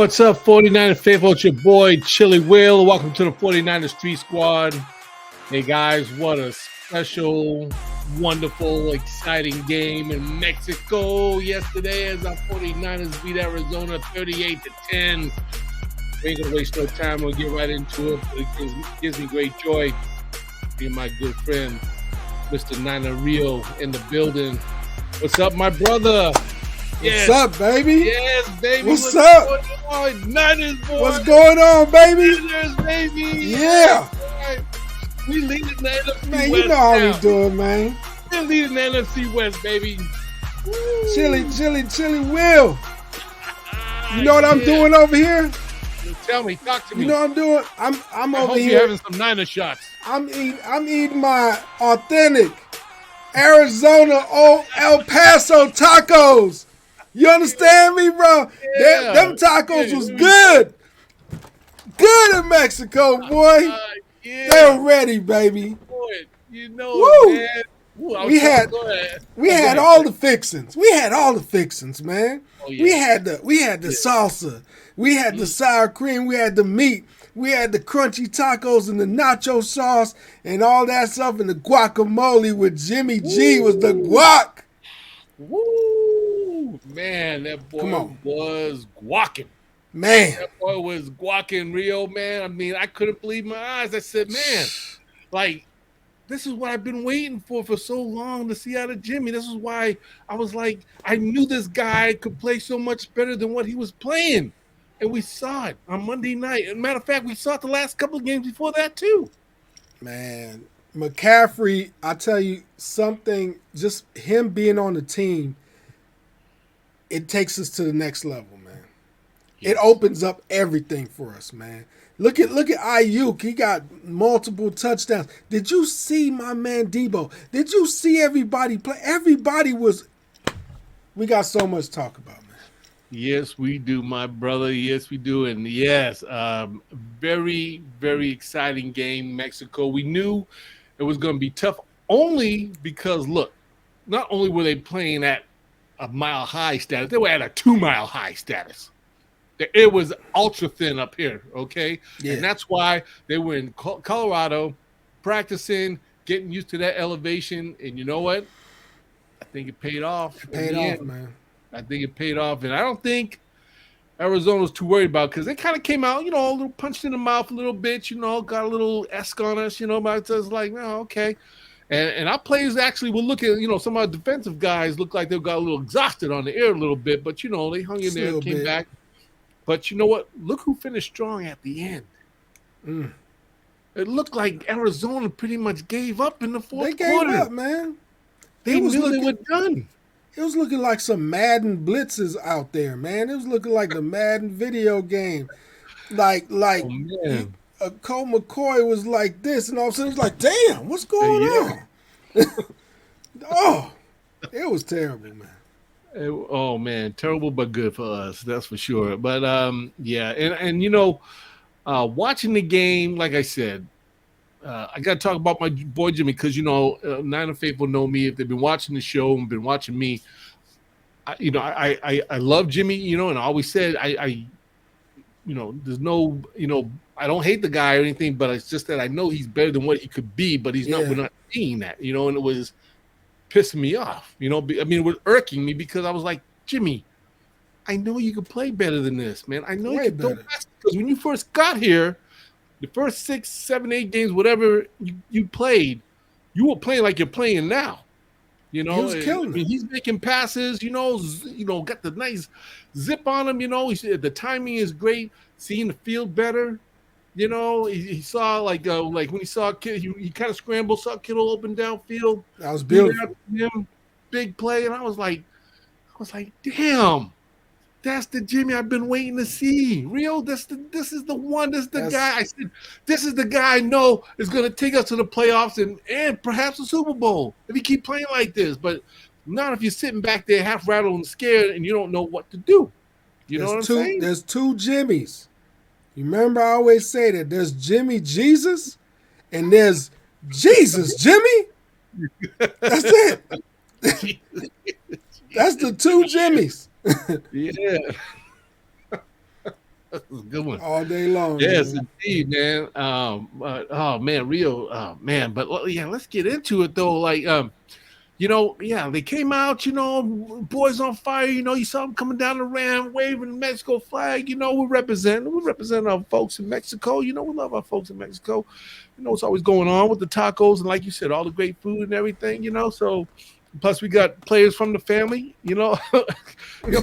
What's up, 49er faithful? It's your boy, Chili Will. Welcome to the 49er Street Squad. Hey, guys, what a special, wonderful, exciting game in Mexico yesterday as our 49ers beat Arizona 38-10. We ain't going to waste no time. We'll get right into it. But it gives me great joy being my good friend, Mr. Niner Rio, in the building. What's up, my brother? Yes. What's up, baby? Yes, baby. What's up? Niners, boy. What's going on, baby? Niners, baby. Yeah. Right. We leading the NFC man, West. You know how now. we doing, man. We're leading the NFC West, baby. Woo. Chili Will. You know what I'm doing over here? Tell me, talk to me. You know what I'm doing? I'm over here. You're having some Niner shots. I'm eating my authentic Arizona old El Paso tacos. You understand me, bro? Yeah. Them tacos was good. Good in Mexico, boy. Yeah. They're ready, baby. Boy, you know, woo. Man. Woo, we had all the fixings. We had all the fixings, man. Oh, yeah. We had the salsa. We had the sour cream. We had the meat. We had the crunchy tacos and the nacho sauce and all that stuff, and the guacamole with Jimmy G was the guac. Woo! Man, that boy was guacking. Man. That boy was guacking Rio, man. I mean, I couldn't believe my eyes. I said, man, like, this is what I've been waiting for so long to see out of Jimmy. This is why I was like, I knew this guy could play so much better than what he was playing. And we saw it on Monday night. As a matter of fact, we saw it the last couple of games before that, too. Man, McCaffrey, I tell you something, just him being on the team, it takes us to the next level, man. Yes. It opens up everything for us, man. Look at Ayuk. He got multiple touchdowns. Did you see my man Debo? Did you see everybody play? Everybody was – we got so much to talk about, man. Yes, we do, my brother. Yes, we do. And yes, very, very exciting game, Mexico. We knew it was going to be tough only because, look, not only were they playing at a mile-high status, they were at a 2-mile-high status. It was ultra thin up here, okay? Yeah. And that's why they were in Colorado practicing, getting used to that elevation. And you know what? I think it paid off. It paid off, man. I think it paid off, and I don't think Arizona's too worried about it because they kind of came out, a little punched in the mouth a little bit, got a little esk on us, but it's like, no, okay. And our players actually were looking, some of our defensive guys looked like they got a little exhausted on the air a little bit, but, they hung in there and came back. But you know what? Look who finished strong at the end. Mm. It looked like Arizona pretty much gave up in the fourth quarter. They gave up, man. They knew they were done. It was looking like some Madden blitzes out there, man. It was looking like the Madden video game. Like Colt McCoy was like this, and all of a sudden it was like, damn, what's going on? Oh, it was terrible, man. Man, terrible but good for us, that's for sure. But watching the game, like I said, I got to talk about my boy Jimmy because, Niner faithful know me. If they've been watching the show and been watching me, I love Jimmy, and I always said there's no, I don't hate the guy or anything, but it's just that I know he's better than what he could be, but we're not seeing that, and it was pissing me off, it was irking me because I was like, Jimmy, I know you could play better than this, man. I know you could go faster because when you first got here, the first 6, 7, 8 games, whatever you played, you were playing like you're playing now. He was killing it. He's making passes, got the nice zip on him, the timing is great, seeing the field better. He saw like when he saw Kittle, he kind of scrambled, saw Kittle open downfield. That was beautiful. Big play, and I was like, damn. That's the Jimmy I've been waiting to see. Rio, this is the one. This is the guy. I said, this is the guy I know is going to take us to the playoffs and perhaps a Super Bowl if he keep playing like this. But not if you're sitting back there half rattled and scared and you don't know what to do. You know what I'm saying? There's two Jimmys. You remember I always say that there's Jimmy Jesus and there's Jesus Jimmy. That's it. That's the two Jimmys. Yeah. That's a good one. all day long, Yes, man. indeed, man. But oh man, Rio, oh man. But yeah, let's get into it though. Like, yeah, they came out, boys on fire. You saw them coming down the ramp, waving the Mexico flag. We represent our folks in Mexico. We love our folks in Mexico. What's always going on with the tacos and, like you said, all the great food and everything. So plus we got players from the family. We got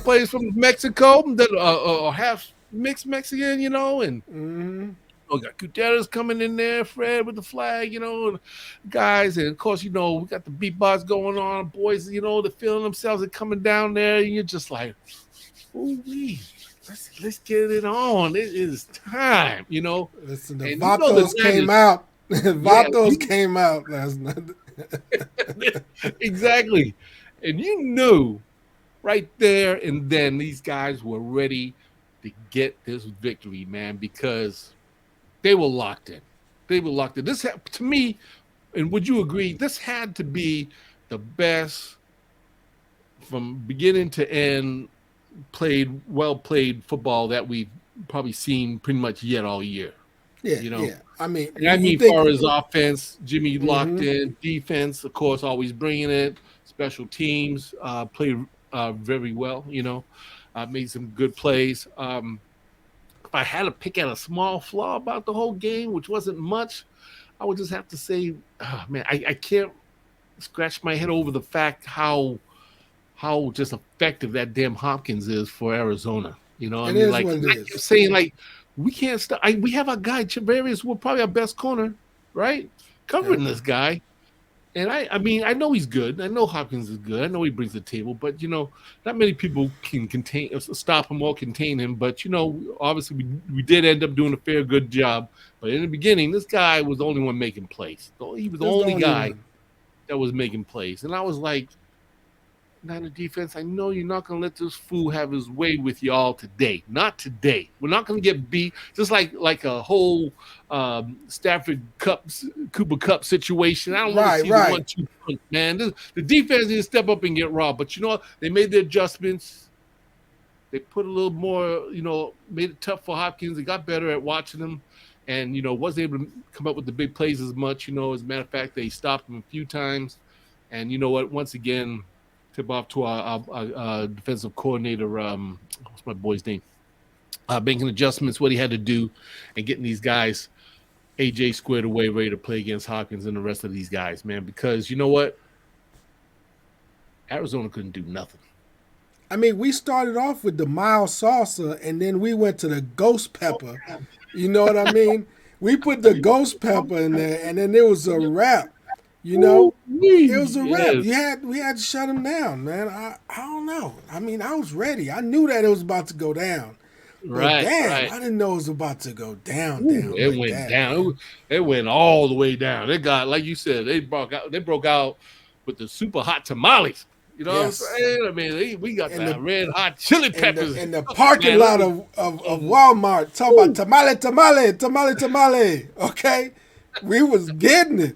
players from Mexico that are half mixed Mexican. And Mm-hmm. we got Gutierrez coming in there, Fred with the flag, and guys, and of course, we got the beatbox going on, boys, they're feeling themselves and coming down there, and you're just like, ooh wee, let's get it on. It is time. Listen, the And Vatos came out. yeah, Vatos came out last night. exactly. And you knew right there and then these guys were ready to get this victory, man, because they were locked in. They were locked in. To me, and would you agree, this had to be the best from beginning to end well played football that we've probably seen pretty much yet all year. Yeah, You know, yeah. I mean, and I mean, think, far as offense, Jimmy locked mm-hmm. in. Defense, of course, always bringing it. Special teams played very well. Made some good plays. If I had to pick out a small flaw about the whole game, which wasn't much, I would just have to say, oh, man, I can't scratch my head over the fact how just effective that damn Hopkins is for Arizona. I It mean, is like what it I kept is. saying, like we can't stop. We have our guy Chavarius, we're probably our best corner, right? Yep. Covering this guy. And I mean, I know he's good. I know Hopkins is good. I know he brings the table, but not many people can stop him or contain him. But obviously, we did end up doing a good job. But in the beginning, this guy was the only one making plays. He was the This is the only only guy one. that was making plays, and I was like, Niner defense, I know you're not going to let this fool have his way with y'all today. Not today. We're not going to get beat. Just like a whole Stafford Cooper Cup situation. I don't want to Right, see the right. 1-2 punch, man. The defense didn't step up and get robbed. But you know what? They made their adjustments. They put a little more, made it tough for Hopkins. They got better at watching him and, wasn't able to come up with the big plays as much. As a matter of fact, they stopped him a few times. And you know what? Once again, tip off to our defensive coordinator. What's my boy's name? Making adjustments, what he had to do, and getting these guys AJ squared away, ready to play against Hopkins and the rest of these guys, man. Because you know what, Arizona couldn't do nothing. I mean, we started off with the mild salsa, and then we went to the ghost pepper. You know what I mean? We put the ghost pepper in there, and then it was a wrap. You know, it was a wrap. Yes. We had to shut him down, man. I don't know. I mean, I was ready. I knew that it was about to go down, but Right, damn, right. I didn't know it was about to go down, Ooh, down it like went that, down. man. It went all the way down. It got, like you said, they broke out. They broke out with the super hot tamales. You know what I'm Yes, saying? I mean, we got in the the red hot chili peppers. in the parking Man, lot of Walmart, talking about ooh, tamale, tamale, tamale, tamale. Okay, we was getting it.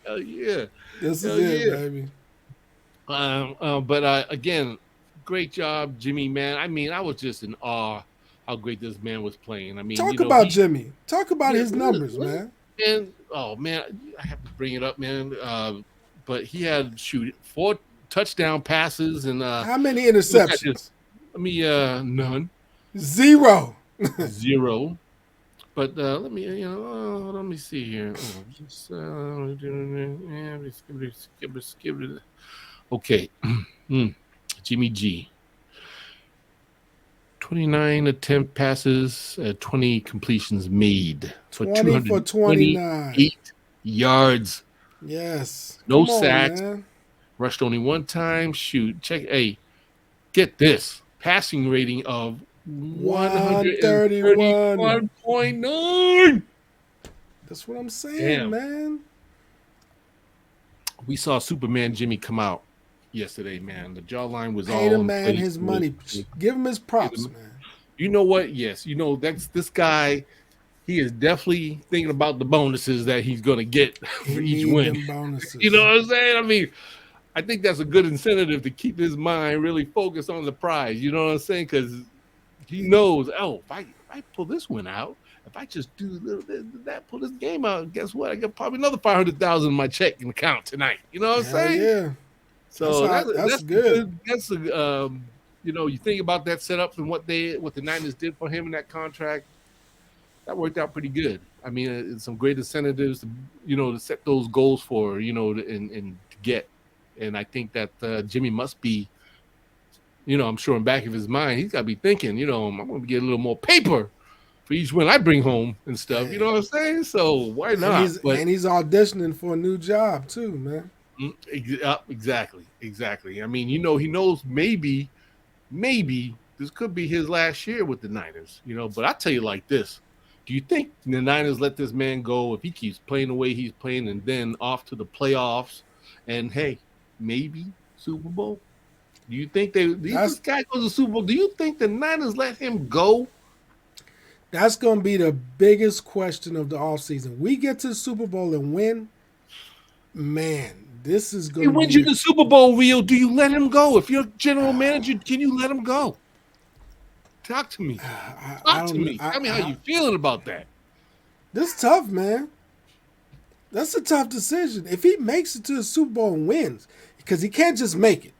hell yeah, This is hell it, yeah. baby. But again, great job, Jimmy. Man, I mean, I was just in awe how great this man was playing. I mean, Talk about Jimmy. Talk about yeah, his numbers, man. man. Oh man, I have to bring it up, man. But he had 4 touchdown passes and How many look at interceptions? this. Let me none, 0. 0. But let me see here. Oh, just skip it. Okay, Jimmy G. 29 attempt passes, 20 completions made for 20 for 29. 228 yards. Yes. No Come on, sacks. man. Rushed only one time. Shoot. Check. Hey, get this. Passing rating of 131. 131.9. That's what I'm saying, Damn. man. We saw Superman Jimmy come out yesterday, man. The jawline was Pay all the in man place. his money. Give him his props, man. You know what? Yes. That's this guy. He is definitely thinking about the bonuses that he's going to get for each win. Them bonuses. You know what I'm saying? I mean, I think that's a good incentive to keep his mind really focused on the prize. You know what I'm saying? Because he knows, I pull this one out, if I just do that, pull this game out, guess what? I got probably another 500,000 in my checking account tonight. You know what I'm Hell saying? yeah. So That's that's a good. good. That's a you think about that setup and what the Niners did for him in that contract. That worked out pretty good. I mean, some great incentives, to set those goals for and to get. And I think that Jimmy must be, I'm sure in back of his mind, he's got to be thinking, I'm going to get a little more paper for each win I bring home and stuff. You know Hey. what I'm saying? So why And not? But he's auditioning for a new job too, man. exactly. I mean, he knows maybe this could be his last year with the Niners. But I tell you like this: do you think the Niners let this man go if he keeps playing the way he's playing, and then off to the playoffs, and hey, maybe Super Bowl? Do you think this That's guy goes to Super Bowl? Do you think the Niners let him go? that's gonna be the biggest question of the offseason. We get to the Super Bowl and win, man. This is He gonna wins you be the Super Bowl, Rio. Do you let him go? If you're general manager, can you let him go? Talk to me. I Talk to don't know. me. Tell me how you feeling about that. This is tough, man. That's a tough decision. If he makes it to the Super Bowl and wins, because he can't just make it,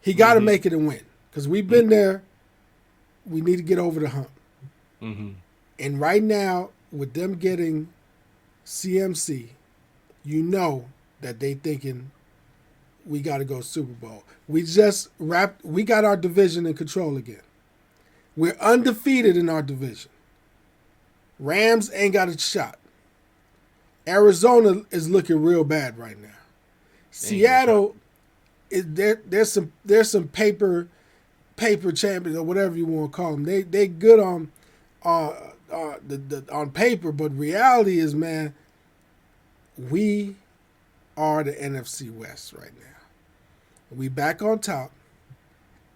he got to make it and win. Because we've been there, we need to get over the hump. Mm-hmm. And right now, with them getting CMC, you know that they thinking we got to go Super Bowl. We got our division in control again. We're undefeated in our division. Rams ain't got a shot. Arizona is looking real bad right now. Seattle, there's some paper champions or whatever you want to call them. They good on on paper, but reality is, man, we are the NFC West right now. We back on top,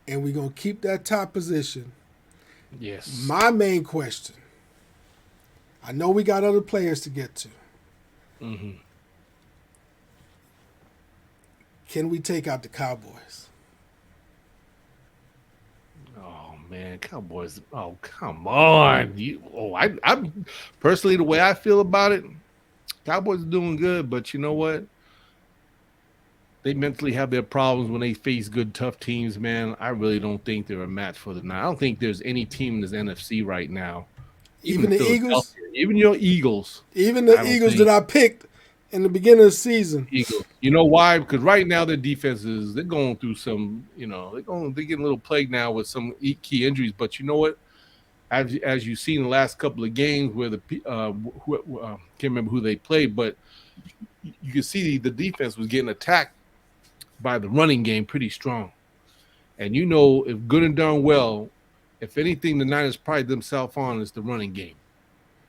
and we're gonna keep that top position. Yes. My main question. I know we got other players to get to. Mm-hmm. Can we take out the Cowboys? Oh man, Cowboys! Oh come on! I'm personally the way I feel about it. Cowboys are doing good, but you know what? They mentally have their problems when they face good, tough teams. Man, I really don't think they're a match for the. Now, I don't think there's any team in this NFC right now, even Even the Eagles, Philadelphia, even your Eagles. even I the don't Eagles think that I picked in the beginning of the season. Eagles. You know why? Because right now their defenses they're going through some. They're getting a little plagued now with some key injuries. But you know what? As you've seen the last couple of games where can't remember who they played, but you can see the defense was getting attacked by the running game pretty strong. And if good and darn well, if anything, the Niners pride themselves on is the running game.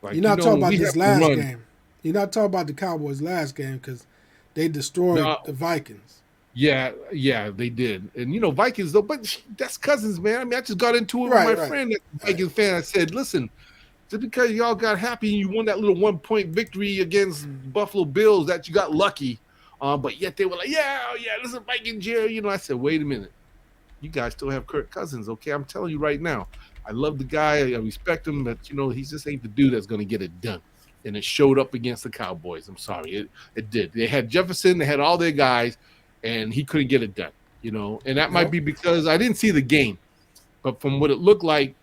Like You're not talking about we this have to last run. game. You're not talking about the Cowboys' last game because they destroyed No, the Vikings. yeah, they did. And Vikings though, but that's Cousins, man. I mean, I just got into it with my Right. friend, that Vikings fan. I said, listen, just because y'all got happy and you won that little 1-point victory against Buffalo Bills, that you got lucky. But yet they were like, yeah, this is Vikings year. I said, wait a minute. You guys still have Kirk Cousins, okay? I'm telling you right now. I love the guy. I respect him, but he just ain't the dude that's going to get it done. And it showed up against the Cowboys. I'm sorry, it did. They had Jefferson, they had all their guys, and he couldn't get it done. And that might be because I didn't see the game, but from what it looked like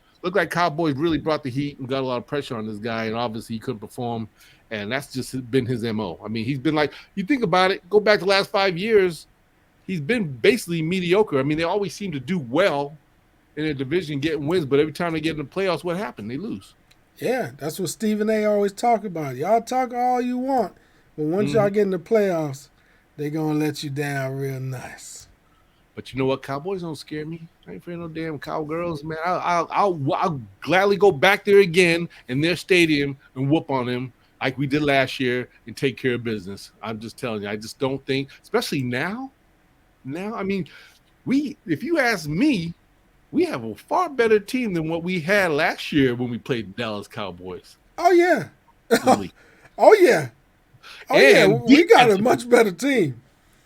Cowboys really brought the heat and got a lot of pressure on this guy, and obviously he couldn't perform. And that's just been his MO. I mean, he's been like, you think about it, go back the last 5 years, he's been basically mediocre. I mean, they always seem to do well in their division, getting wins, but every time they get in the playoffs, what happened? They lose. Yeah, that's what Stephen A. always talk about. Y'all talk all you want, but once y'all get in the playoffs, they going to let you down real nice. But you know what? Cowboys don't scare me. I ain't afraid of no damn cowgirls, man. I'll gladly go back there again in their stadium and whoop on them like we did last year and take care of business. I'm just telling you. I just don't think, especially now. I mean, if you ask me, we have a far better team than what we had last year when we played the Dallas Cowboys. Oh, yeah. Really. Oh, yeah. We got a much better team.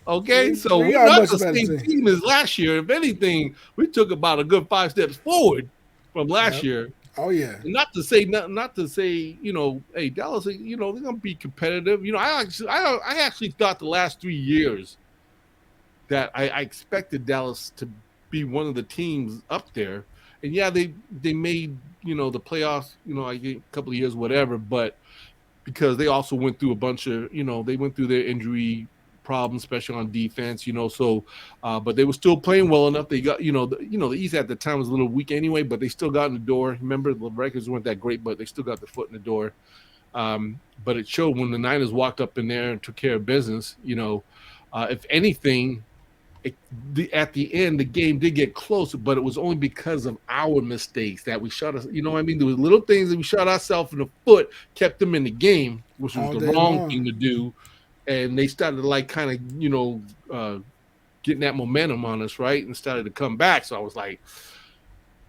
Okay, so we're not the same team as last year. If anything, we took about a good 5 steps forward from last year. Oh yeah. And not to say, hey, Dallas, they're gonna be competitive. I actually thought the last 3 years that I expected Dallas to be one of the teams up there. And yeah, they made the playoffs, I think a couple of years, whatever, but because they also went through a bunch of, they went through their injury problems, especially on defense, so but they were still playing well enough. They got, the East at the time was a little weak anyway, but they still got in the door. Remember, the records weren't that great, but they still got the foot in the door. But it showed when the Niners walked up in there and took care of business. If anything, at the end, the game did get closer, but it was only because of our mistakes that we shot us. You know what I mean? There were little things that we shot ourselves in the foot, kept them in the game, which was All the day wrong long. thing to do. And they started to like kind of, getting that momentum on us, right? And started to come back. So I was like,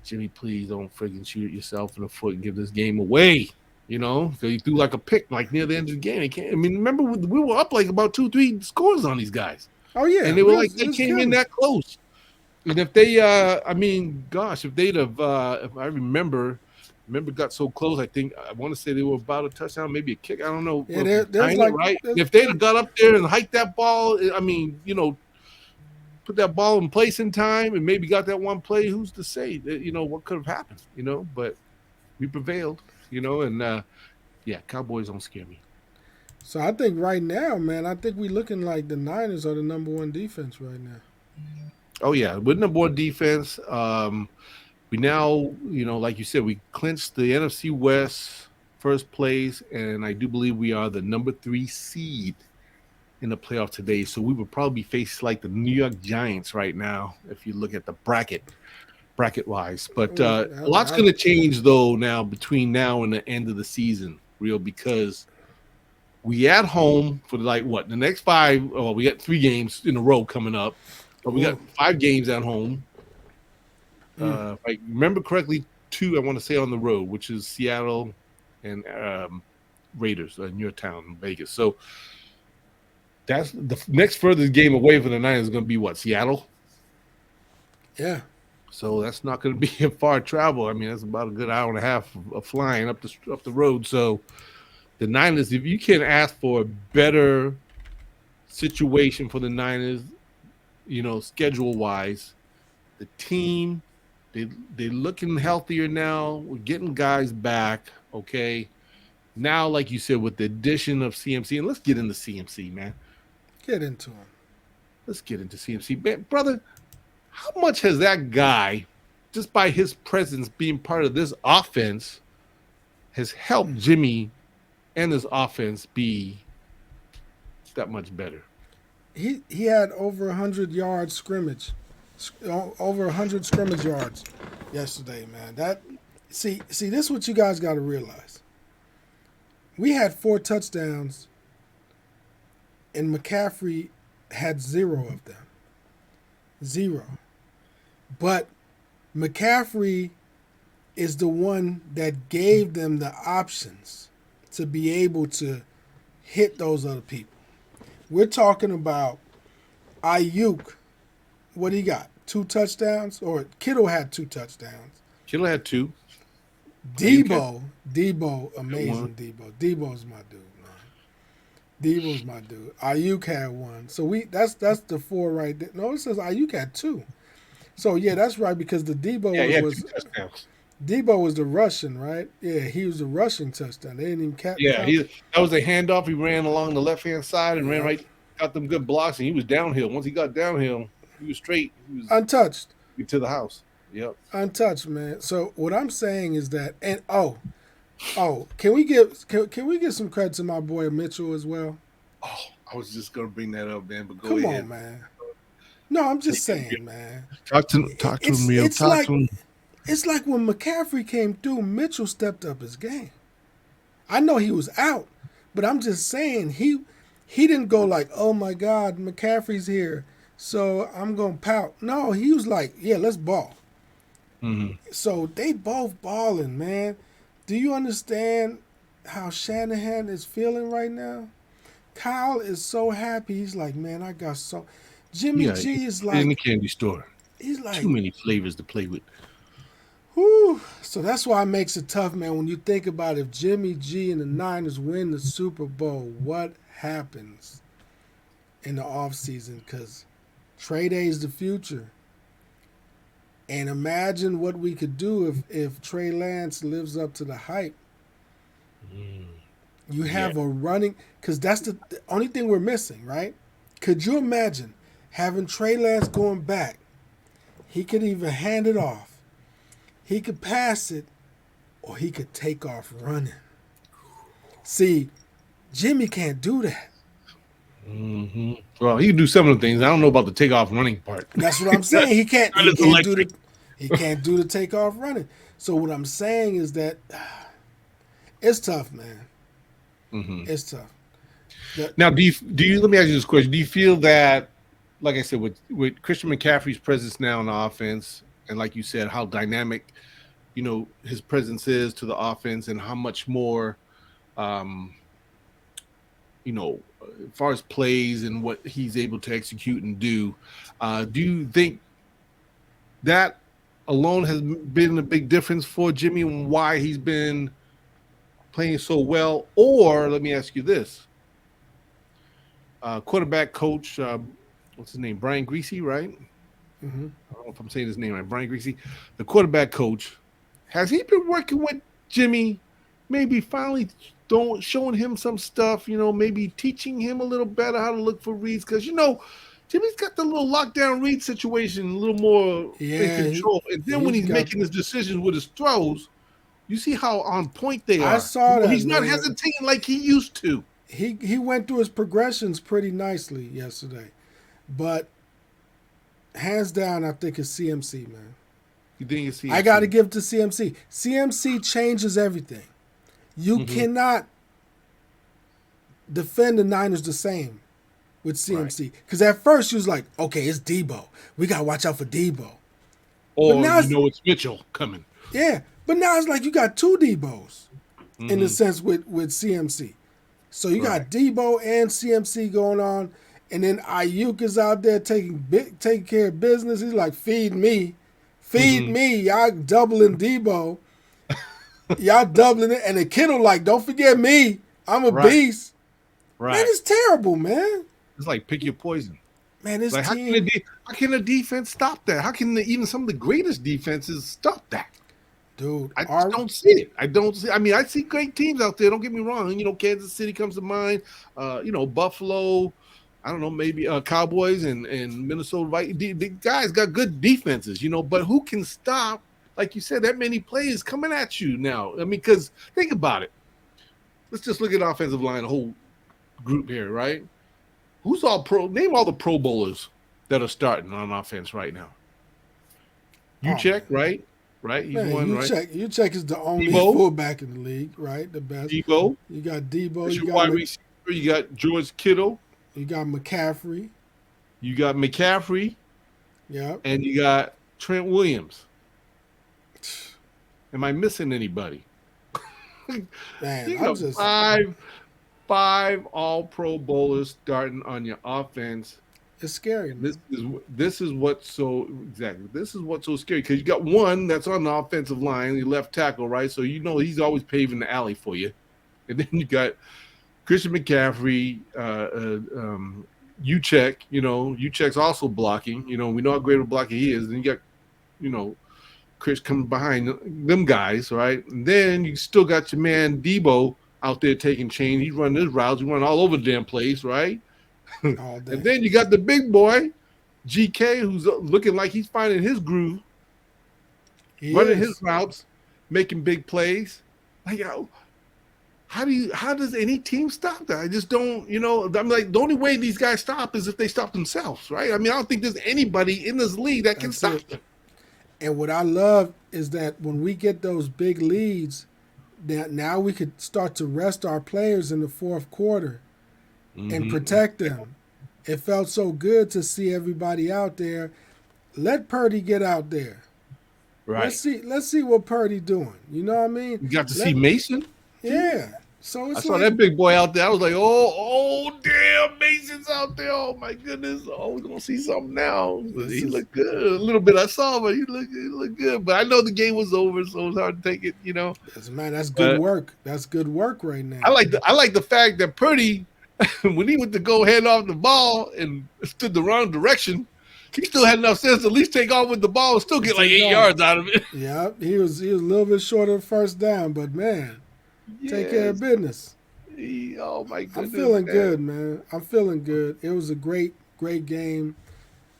Jimmy, please don't freaking shoot yourself in the foot and give this game away. So he threw like a pick, like near the end of the game. Remember, we were up like about 2, 3 scores on these guys. Oh yeah. And they were like, It they was came in killing. that close. And if they, gosh, if they'd have, if I remember got so close, I think, I want to say they were about a touchdown, maybe a kick. I don't know. Yeah, there's Behind it, like right? there's, If they'd have got up there and hiked that ball, put that ball in place in time and maybe got that one play, who's to say that, what could have happened, but we prevailed, and, yeah, Cowboys don't scare me. so I think right now, man, I think we looking like the Niners are the number one defense right now. Oh, yeah. With number one defense, we now, like you said, we clinched the NFC West first place, and I do believe we are the number 3 seed in the playoff today. So we would probably face like the New York Giants right now if you look at the bracket wise. But Well, a lot's going to change though now between now and the end of the season, real, because we at home for like what the next 5. Well, we got 3 games in a row coming up, but we got 5 games at home. If I remember correctly, 2 I want to say on the road, which is Seattle and Raiders in your town, Vegas. So that's the next furthest game away from the Niners is going to be what, Seattle? Yeah. So that's not going to be a far travel. I mean, that's about a good hour and a half of flying up the road. So the Niners, if you can ask for a better situation for the Niners, schedule wise, the team, they're looking healthier now. We're getting guys back. Okay. Now, like you said, with the addition of CMC, and let's get into CMC, man. Get into him. Let's get into CMC. Man, brother, how much has that guy, just by his presence being part of this offense, has helped Jimmy and his offense be that much better? He had over 100 yards scrimmage, over 100 scrimmage yards yesterday, man. That see this is what you guys got to realize. We had 4 touchdowns, and McCaffrey had 0 of them. 0. But McCaffrey is the one that gave them the options to be able to hit those other people. We're talking about Ayuk. What he got? 2 touchdowns? Or Kittle had 2 touchdowns. Kittle had 2. Debo, amazing Debo. Debo's my dude, man. Debo's my dude. Ayuk had 1. So that's the 4 right there. No, it says Ayuk had 2. So yeah, that's right, because the Debo was 2 touchdowns. Debo was the Russian, right? Yeah, he was the rushing touchdown. They didn't even count. That was a handoff. He ran along the left hand side and ran right, got them good blocks, and he was downhill. Once he got downhill, he was straight. He was untouched to the house. Yep, untouched, man. So what I'm saying is that, and can we give some credit to my boy Mitchell as well? Oh, I was just gonna bring that up, man. But go Come ahead. on, man. No, I'm just saying, man. Talk to him, real. Talk to him. It's like when McCaffrey came through, Mitchell stepped up his game. I know he was out, but I'm just saying he didn't go like, oh my God, McCaffrey's here, so I'm gonna pout. No, he was like, yeah, let's ball. Mm-hmm. So they both balling, man. Do you understand how Shanahan is feeling right now? Kyle is so happy. He's like, man, I got so. Jimmy G is like in the candy store. He's like, too many flavors to play with. Whew. So that's why it makes it tough, man. When you think about if Jimmy G and the Niners win the Super Bowl, what happens in the offseason? Because trade day is the future. And imagine what we could do if Trey Lance lives up to the hype. Mm, You yeah. have a running, because that's the only thing we're missing, right? Could you imagine having Trey Lance going back? He could either hand it off, he could pass it, or he could take off running. See, Jimmy can't do that. Well, he can do some of the things. I don't know about the takeoff running part. That's what I'm saying. He can't. That He is can't do electric. the. He can't do the takeoff running. So what I'm saying is that it's tough, man. It's tough. Now, do you? Let me ask you this question: do you feel that, like I said, with Christian McCaffrey's presence now in the offense, and like you said, how dynamic, his presence is to the offense, and how much more, as far as plays and what he's able to execute and do you think that alone has been a big difference for Jimmy and why he's been playing so well? Or let me ask you this: quarterback coach, what's his name? Brian Greasy, right? Mm-hmm. I don't know if I'm saying his name right. Brian Greasy, the quarterback coach, has he been working with Jimmy? Maybe finally showing him some stuff, maybe teaching him a little better how to look for reads. Because, Jimmy's got the little lockdown read situation a little more in Yeah, control. And then when he's he's got. making his decisions with his throws, you see how on point they I are. saw that, He's not man. hesitating like he used to. He went through his progressions pretty nicely yesterday, but hands down, I think it's CMC, man. You think it's I got to give it to CMC. CMC changes everything. You cannot defend the Niners the same with CMC. Because at first you was like, okay, it's Debo. We got to watch out for Debo. But Or now it's Mitchell coming. yeah. But now it's like you got two Debos in a sense with CMC. So you got Debo and CMC going on. And then Ayuk is out there taking care of business. He's like, feed me. Feed me. Y'all doubling Debo. Y'all doubling it. And the Kittle like, don't forget me. I'm a beast. Right. Man, it's terrible, man. It's like pick your poison. Man, this Like team. how can the defense stop that? How can even some of the greatest defenses stop that? Dude, I just don't see it. I don't see. I mean, I see great teams out there. Don't get me wrong. Kansas City comes to mind. Buffalo. I don't know, maybe Cowboys and Minnesota Vikings. The guys got good defenses, but who can stop, like you said, that many players coming at you now? I mean, because think about it. Let's just look at the offensive line, the whole group here, right? Who's all pro? Name all the Pro Bowlers that are starting on offense right now. You check, right? Right? He's one, right? You check is the only Debo. fullback in the league, right? The best. Debo. You got Debo. You got wide receiver. You got George Kittle. You got McCaffrey. You got McCaffrey. Yeah. And you got Trent Williams. Am I missing anybody? Man, you got five all-pro bowlers starting on your offense. It's scary. This is what's so scary, because you got one that's on the offensive line, your left tackle, right? So he's always paving the alley for you, and then you got Christian McCaffrey, Uchek. Uchek's also blocking. We know how great a blocker he is. Then you got Chris coming behind them guys, right? And then you still got your man Debo out there taking chain. He's running his routes. He's running all over the damn place, right? And then you got the big boy, GK, who's looking like he's finding his groove, running his routes, making big plays. Like, how does any team stop that? I just don't, I'm like, the only way these guys stop is if they stop themselves, right? I mean, I don't think there's anybody in this league that can stop them. And what I love is that when we get those big leads, that now we could start to rest our players in the fourth quarter and protect them. It felt so good to see everybody out there. Let Purdy get out there. Right. Let's see what Purdy doing. You know what I mean? You got to see Mason. Yeah. So I it's saw like that big boy out there. I was like, oh, damn, Mason's out there. Oh my goodness. Oh, we're gonna see something now. this He is looked good. A little bit I saw, but he looked good. But I know the game was over, so it was hard to take it. man, that's good But work. That's good work right I now. like the fact that Purdy, when he went to go head off the ball and stood the wrong direction, he still had enough sense to at least take off with the ball and still get like Take 8 yards off. out of it. Yeah, he was a little bit short of first down, but man, take care of Yes. business. Oh my I'm goodness, feeling man. good, man. I'm feeling good. It was a great game.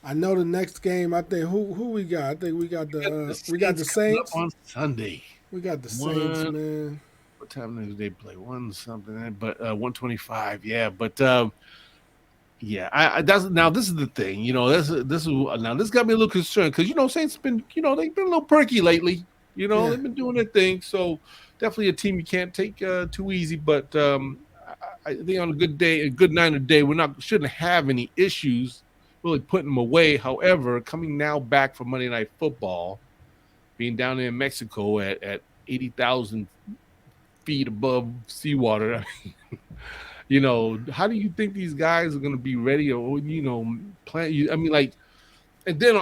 I know the next game. I think who we got. I think Got the we got Saints the coming up Saints. on Sunday. We got the Saints, One man. what time did they play? One something, but 125. Yeah, but yeah, I that's now this is the thing. This is now this got me a little concerned because Saints been they've been a little perky lately. Yeah, They've been doing their thing. So definitely a team you can't take too easy. But I think on a good day, a good Niner day, shouldn't have any issues really putting them away. However, coming now back from Monday Night Football, being down there in Mexico at 80,000 feet above seawater. How do you think these guys are going to be ready or, plan? I mean, like, and then,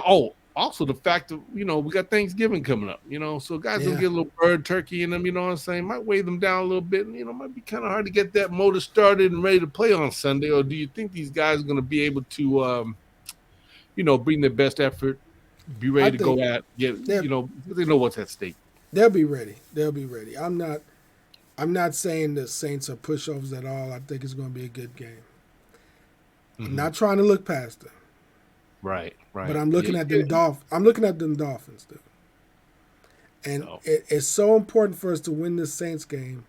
also the fact that, we got Thanksgiving coming up, so guys will yeah. get a little bird turkey in them, you know what I'm saying? Might weigh them down a little bit, and, might be kind of hard to get that motor started and ready to play on Sunday. Or do you think these guys are going to be able to, bring their best effort, be I ready to think go at, get, they they know what's at stake? they'll be ready. They'll be ready. I'm not saying the Saints are pushovers at all. I think it's going to be a good game. I'm Mm-hmm. not trying to look past them, Right, but right. I'm Yeah, looking at yeah. them I'm looking at them Dolphins, dude. And So, it's so important for us to win this Saints game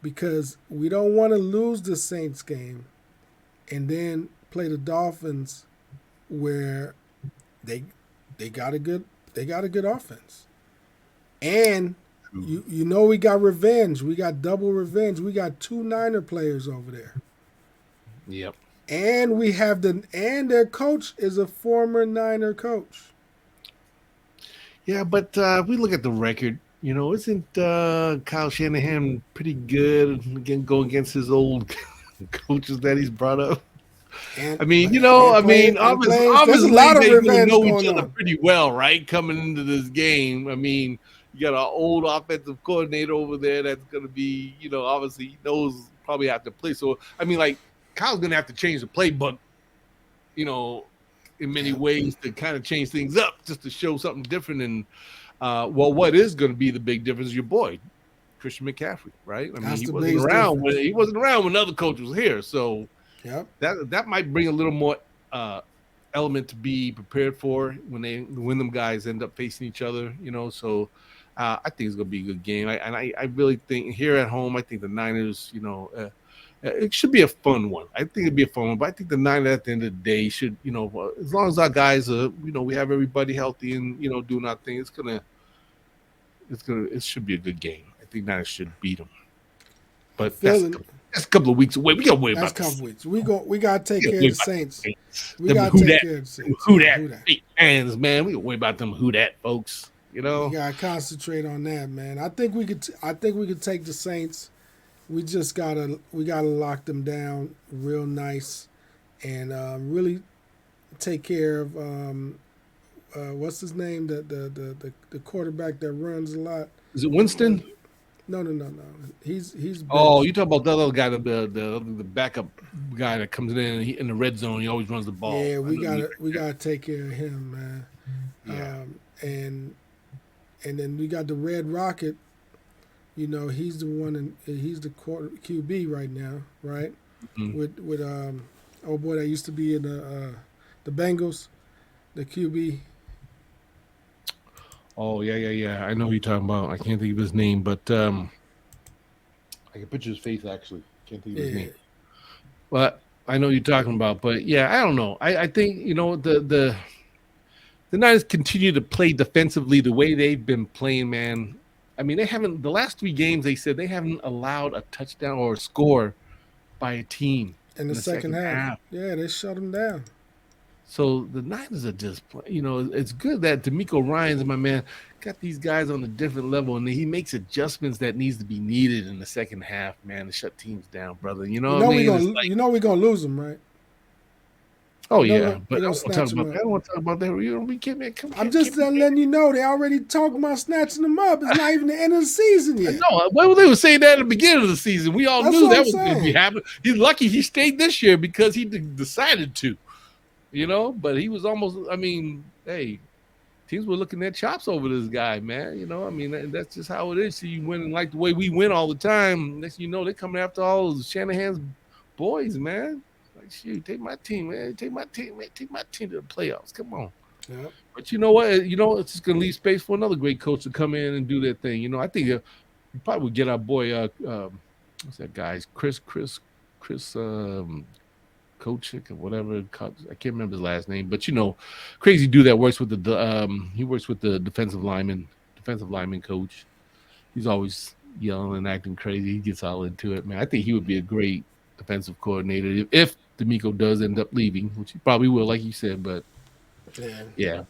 because we don't want to lose the Saints game and then play the Dolphins where they they got a good offense. And we got revenge. We got double revenge. We got two Niner players over there. yep. And their coach is a former Niner coach. Yeah, but if we look at the record, isn't Kyle Shanahan pretty good again going against his old coaches that he's brought up? And I mean, plays. There's a obviously lot of they really revenge know each going other on. pretty well, right? Coming into this game, I mean, you got an old offensive coordinator over there that's going to be, obviously he knows probably have to play. So I mean, like Kyle's going to have to change the playbook, you know, in many Yeah, ways to kind of change things up just to show something different. And what is going to be the big difference is your boy Christian McCaffrey, right? I mean, that's the biggest difference. he wasn't around when other coach was here, so Yep. that might bring a little more element to be prepared for when them guys end up facing each other. So I think it's going to be a good game. I really think here at home, I think the Niners, it should be a fun one. I think it'd be a fun one, but I think the Niners at the end of the day should, as long as our guys are, we have everybody healthy and doing our thing, it should be a good game. I think Niners should beat them, I'm but feeling that's a couple of weeks away. We got to worry that's about a couple this. weeks. We gotta take We got to care worry of the about Saints. the Saints. We Them gotta who take that, care of the Saints. who Yeah, that who that? fans, man. We got to worry about them who that folks. We gotta concentrate on that, man. I think we could take the Saints. We gotta lock them down real nice, and really take care of what's his name, the quarterback that runs a lot. Is it Winston? No. He's Oh, benched. you talk about the other guy, the backup guy that comes in the red zone. He always runs the ball. Yeah, I know you. we gotta take care of him, man. Yeah. And then we got the Red Rocket. He's the one, and he's the QB right now, right? Mm-hmm. With oh boy, that used to be in the Bengals, the QB. Oh yeah. I know who you're talking about. I can't think of his name, but I can picture his face actually. Can't think of his Yeah, name. But I know who you're talking about. But yeah, I don't know. I think the Niners continue to play defensively the way they've been playing, man. I mean, they haven't the last 3 games. They said they haven't allowed a touchdown or a score by a team in the in the second second half. half. Yeah, they shut him down. So the Niners are just, it's good that D'Amico Ryans, my man, got these guys on a different level, and he makes adjustments that needs to be needed in the second half, man, to shut teams down, brother. You know what I mean? It's like, You know we're gonna lose them, right? oh You know yeah, but we're I gonna don't want to talk snatch them about that. up. I don't want to talk about that. We can't, man. I'm just letting you know they already talking about snatching them up. It's not even the end of the season I yet. know. Well, they were saying that at the beginning of the season. We all That's knew what I'm that was going to be saying. happening. He's lucky he stayed this year because he decided to, but he was almost, I mean, hey, teams were looking at chops over this guy, man. I mean, that's just how it is. See, you win like the way we win all the time. Next, they're coming after all of Shanahan's boys, man. Like, shoot, take my team, man. Take my team, man. Take my team to the playoffs. Come on. Yep. But you know what? It's just going to leave space for another great coach to come in and do their thing. I think we probably would get our boy, what's that guy's Chris, Kochik or whatever. I can't remember his last name, but crazy dude that works with he works with the defensive lineman coach. He's always yelling and acting crazy. He gets all into it, man. I think he would be a great defensive coordinator if D'Amico does end up leaving, which he probably will, like you said. But yeah.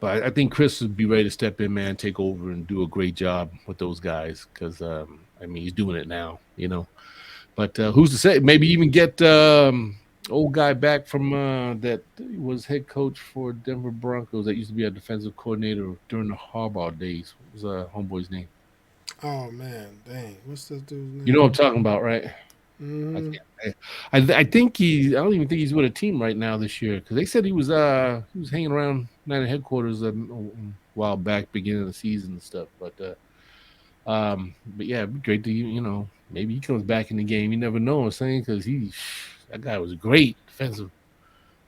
But I think Chris would be ready to step in, man, take over and do a great job with those guys because, I mean, he's doing it now. But who's to say? Maybe even get old guy back from that was head coach for Denver Broncos that used to be a defensive coordinator during the Harbaugh days. What was homeboy's name? Oh man, dang! What's this dude's You know name? what I'm talking about, right? I Mm-hmm. can't. I think I don't even think he's with a team right now this year because they said he was hanging around Niner headquarters a while back, beginning of the season and stuff. But yeah, it'd be great to maybe he comes back in the game. You never know. I'm saying because that guy was great defensive.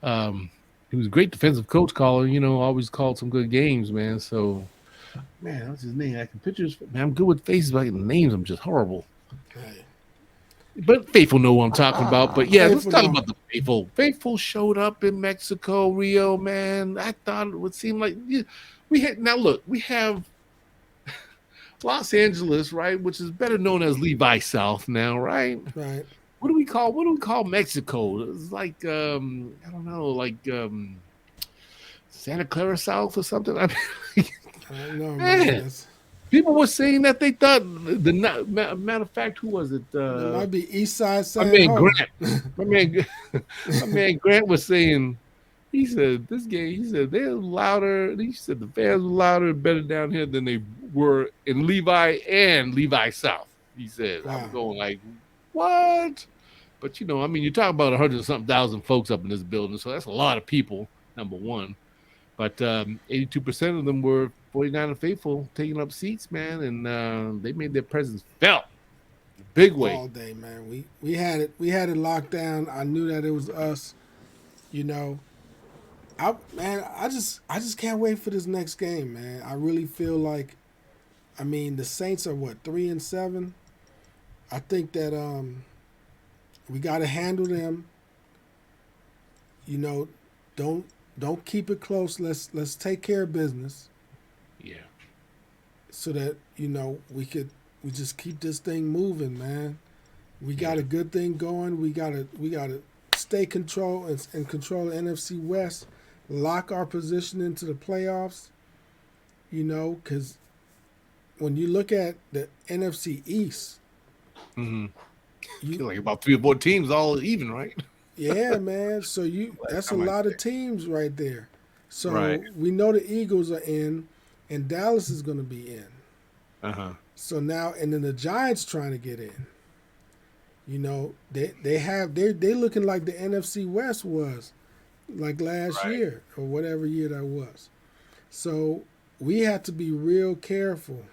Um, he was a great defensive coach caller. Always called some good games, man. So man, what's his name? I can pictures. Man, I'm good with faces, but the names I'm just horrible. Hey, But Faithful know what I'm talking about. But yeah, let's faithful talk though. about the Faithful. Faithful showed up in Mexico, Rio, man. I thought it would seem like we had now look, we have Los Angeles, right, which is better known as Levi South now, right? Right. What do we call Mexico? It's like I don't know, like Santa Clara South or something. I mean, I don't know, man. man, people were saying that they thought matter of fact, who was it? That might be East Side My San man Ho. Grant. My man, my man Grant was saying. He said this game. He said they're louder. He said the fans were louder and better down here than they were in Levi and Levi South. He said, "I'm Wow. going like what?" But I mean, you're talking about 100 something thousand folks up in this building, so that's a lot of people. Number one, but 82% of them were 49er faithful, taking up seats, man, and they made their presence felt in a big way. All day, man. We had it locked down. I knew that it was us. You know, I just can't wait for this next game, man. I really feel like, I mean, the Saints are what 3-7. I think that we got to handle them. You know, don't don't keep it close. Let's take care of business Yeah, so that we just keep this thing moving, man. We got yeah, a good thing going. We gotta stay and control the NFC West. Lock our position into the playoffs. Because when you look at the NFC East, mm-hmm. you Like about 3 or 4 teams all even, right? yeah, man. So Last that's a time I lot of checked. teams right there. Right. So we know the Eagles are in, and Dallas is going to be in. Uh huh. So now, and then the Giants trying to get in. They're looking like the NFC West was like last Right. year or whatever year that was. So we have to be real careful.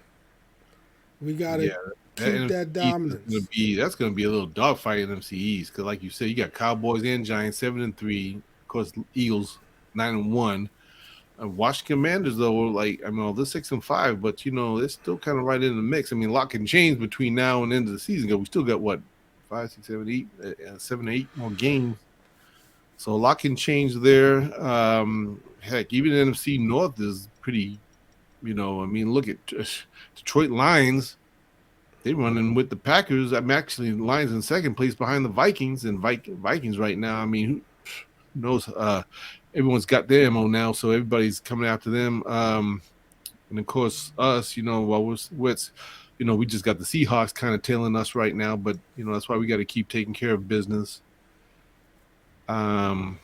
We got to Yeah. That keep NFC that East is gonna dominance. be that's gonna be a little dogfight in NFC East because, like you said, you got Cowboys and Giants 7-3. Of course, Eagles 9-1. Washington Commanders though, like I mean, they're 6-5, but they're still kind of right in the mix. I mean, a lot can change between now and the end of the season. Because we still got what 5, 6, 7, 8, 7, 8 more games. So a lot can change there. Heck, even the NFC North is pretty. I mean, look at Detroit Lions. They're running with the Packers. I'm actually Lions in second place behind the Vikings and Vikings right now. I mean, knows everyone's got their MO now, so everybody's coming after them. And of course, us, while we just got the Seahawks kind of tailing us right now, but that's why we got to keep taking care of business. Um,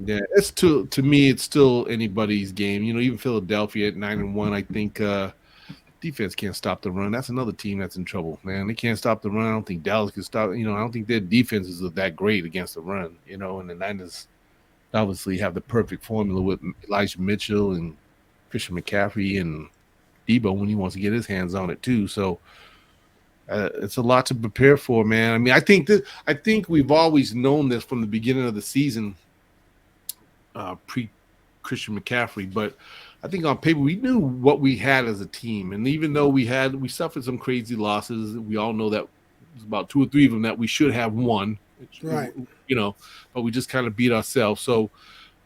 yeah, it's to me, it's still anybody's game. Even Philadelphia at 9-1, I think defense can't stop the run. That's another team that's in trouble, man. They can't stop the run. I don't think Dallas can stop. I don't think their defenses are that great against the run. And the Niners obviously have the perfect formula with Elijah Mitchell and Christian McCaffrey and Debo when he wants to get his hands on it too. So it's a lot to prepare for, man. I mean, I think we've always known this from the beginning of the season, pre Christian McCaffrey, but I think on paper we knew what we had as a team, and even though we suffered some crazy losses, we all know that there's about 2 or 3 of them that we should have won, Right. But we just kind of beat ourselves. So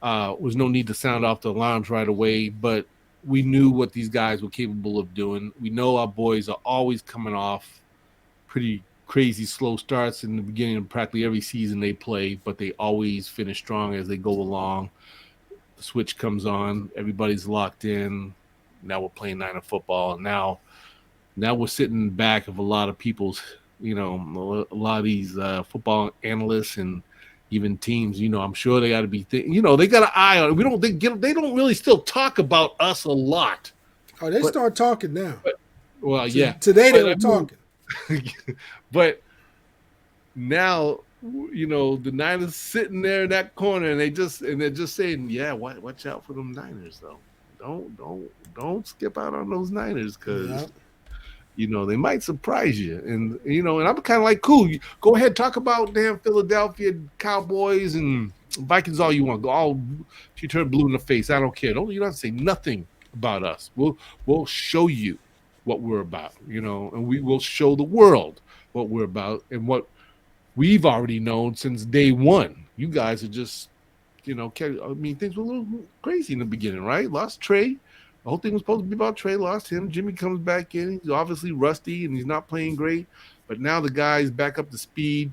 was no need to sound off the alarms right away, but we knew what these guys were capable of doing. We know our boys are always coming off pretty crazy slow starts in the beginning of practically every season they play, but they always finish strong as they go along. The switch comes on, everybody's locked in. Now we're playing Niner football, and now we're sitting back of a lot of people's, a lot of these football analysts and even teams. I'm sure they got to be, they got an eye on it. They don't really still talk about us a lot. Oh, they start talking now. Well, yeah. Today they were talking. But now, the Niners sitting there in that corner, and they're just saying, yeah, watch out for them Niners though. Don't skip out on those Niners because they might surprise you. And and I'm kind of like, cool. Go ahead, talk about damn Philadelphia Cowboys and Vikings all you want. If you turn blue in the face, I don't care. You don't have to say nothing about us. We'll show you what we're about, and we will show the world what we're about and what we've already known since day one. You guys are just, things were a little crazy in the beginning, right? Lost Trey. The whole thing was supposed to be about Trey. Lost him. Jimmy comes back in. He's obviously rusty and he's not playing great. But now the guy's back up to speed.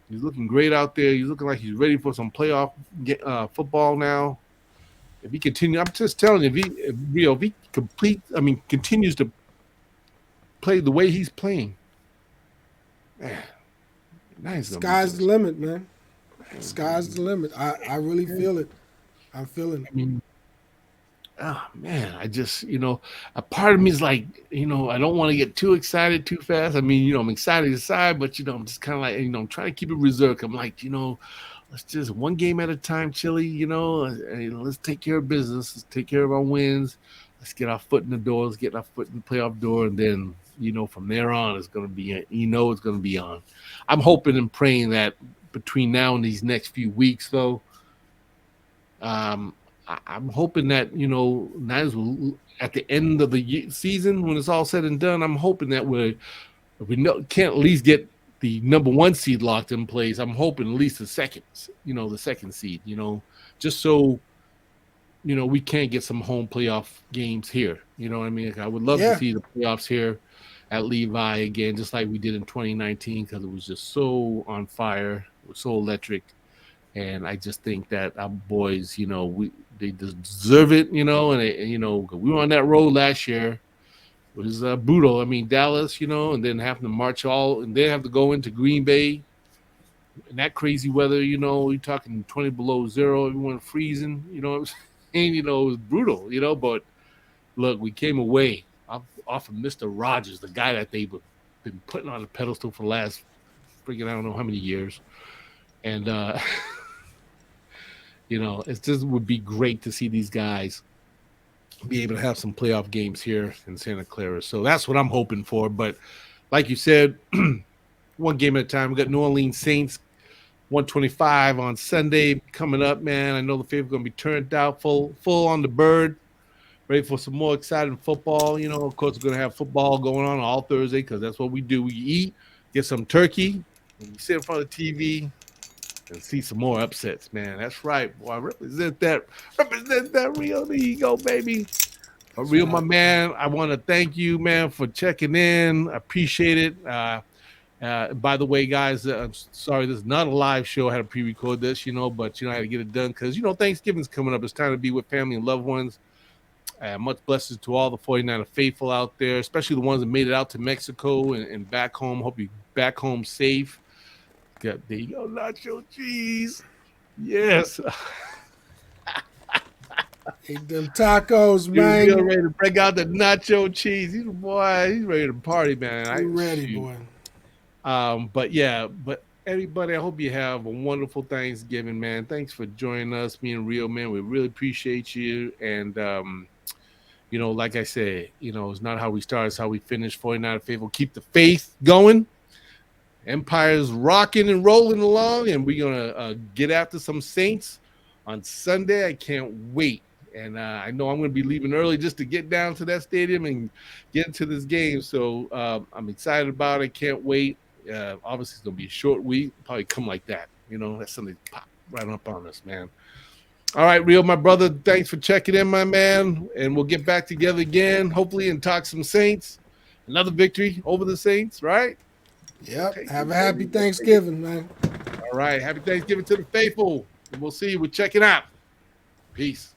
He's looking great out there. He's looking like he's ready for some playoff football now. If he continues, I'm just telling you, if he continues to play the way he's playing, man, sky's the limit, man. Sky's the limit. I really feel it. I'm feeling it. Oh man, I just a part of me is like I don't want to get too excited too fast. I'm excited aside, but I'm just kind of like I'm trying to keep it reserved. I'm like let's just one game at a time, Chili. Let's take care of business. Let's take care of our wins. Let's get our foot in the door. Let's get our foot in the playoff door, and then from there on it's going to be it's going to be on. I'm hoping and praying that between now and these next few weeks, though. I'm hoping that Niners will, at the end of the season when it's all said and done. I'm hoping that can't at least get the number 1 seed locked in place. I'm hoping at least the second seed. Just so we can't get some home playoff games here. You know what I mean? Like, I would love to see the playoffs here at Levi again, just like we did in 2019, because it was just so on fire, it was so electric. And I just think that our boys, they deserve it, and we were on that road last year. It was brutal. Dallas, and then having to march and then have to go into Green Bay in that crazy weather, you're talking 20 below zero, everyone freezing, and, it was brutal, but look, we came away off of Mr. Rogers, the guy that they've been putting on the pedestal for the last freaking I don't know how many years. And, it just would be great to see these guys be able to have some playoff games here in Santa Clara. So that's what I'm hoping for. But like you said, one game at a time. We got New Orleans Saints 125 on Sunday coming up, man. I know the favorite's going to be turned out full on the bird, ready for some more exciting football. Of course, we're going to have football going on all Thursday because that's what we do. We eat, get some turkey, and we sit in front of the TV and see some more upsets, man. That's right, boy. Represent that Rio. There you go, baby. But Rio, my man, I want to thank you, man, for checking in. I appreciate it. By the way, guys, I'm sorry this is not a live show. I had to pre-record this, but I had to get it done because Thanksgiving's coming up. It's time to be with family and loved ones. Much blessings to all the 49er faithful out there, especially the ones that made it out to Mexico and back home. Hope you back home safe. There you go, nacho cheese. Yes. Eat them tacos, man. He's ready to break out the nacho cheese. He's ready to party, man. You ready, boy. But everybody, I hope you have a wonderful Thanksgiving, man. Thanks for joining us, me and Rio, man. We really appreciate you. And like I said, it's not how we start, it's how we finish. 49 faithful. Keep the faith going. Empire's rocking and rolling along, and we're gonna get after some Saints on Sunday. I can't wait. And I know I'm going to be leaving early just to get down to that stadium and get into this game. So I'm excited about it. Can't wait. Obviously, it's going to be a short week. Probably come like that. That's something pop right up on us, man. All right, Rio, my brother, thanks for checking in, my man. And we'll get back together again, hopefully, and talk some Saints. Another victory over the Saints, right? Yep. Okay. Have a happy Thanksgiving, man. All right. Happy Thanksgiving to the faithful. And we'll see you. We're checking out. Peace.